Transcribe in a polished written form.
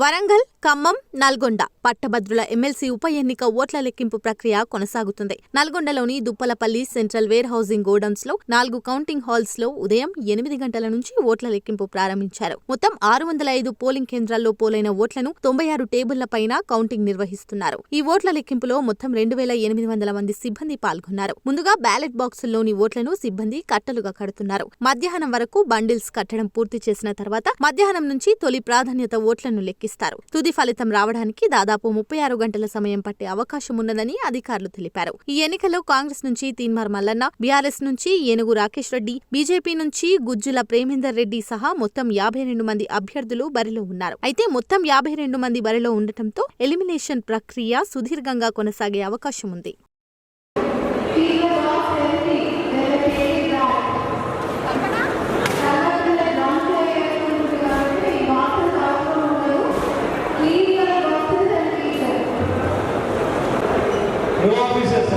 వరంగల్, ఖమ్మం, నల్గొండ పట్టభద్రుల ఎమ్మెల్సీ ఉప ఎన్నిక ఓట్ల లెక్కింపు ప్రక్రియ కొనసాగుతుంది. నల్గొండలోని Duppalapalli central warehousing godowns లో 4 కౌంటింగ్ హాల్స్ లో ఉదయం 8 గంటల నుంచి ఓట్ల లెక్కింపు ప్రారంభించారు. మొత్తం 605 పోలింగ్ కేంద్రాల్లో పోలైన ఓట్లను 96 టేబుళ్ల పైన కౌంటింగ్ నిర్వహిస్తున్నారు. ఈ ఓట్ల లెక్కింపులో మొత్తం 2800 మంది సిబ్బంది పాల్గొన్నారు. ముందుగా బ్యాలెట్ బాక్సుల్లోని ఓట్లను సిబ్బంది కట్టలుగా కడుతున్నారు. మధ్యాహ్నం వరకు బండిల్స్ కట్టడం పూర్తి చేసిన తర్వాత మధ్యాహ్నం నుంచి తొలి ప్రాధాన్యత ఓట్లను లెక్కిస్తారు. తుది ఫలితం రావడానికి దాదాపు 36 గంటల సమయం పట్టే అవకాశం ఉన్నదని అధికారులు తెలిపారు. ఈ ఎన్నికలో కాంగ్రెస్ నుంచి తీన్మార్ మల్లన్న, బీఆర్ఎస్ నుంచి ఏనుగు రాకేష్ రెడ్డి, బీజేపీ నుంచి గుజ్జుల ప్రేమేందర్ రెడ్డి సహా మొత్తం 52 మంది అభ్యర్థులు బరిలో ఉన్నారు. అయితే మొత్తం 52 మంది బరిలో ఉండటంతో ఎలిమినేషన్ ప్రక్రియ సుదీర్ఘంగా కొనసాగే అవకాశం ఉంది. No officers,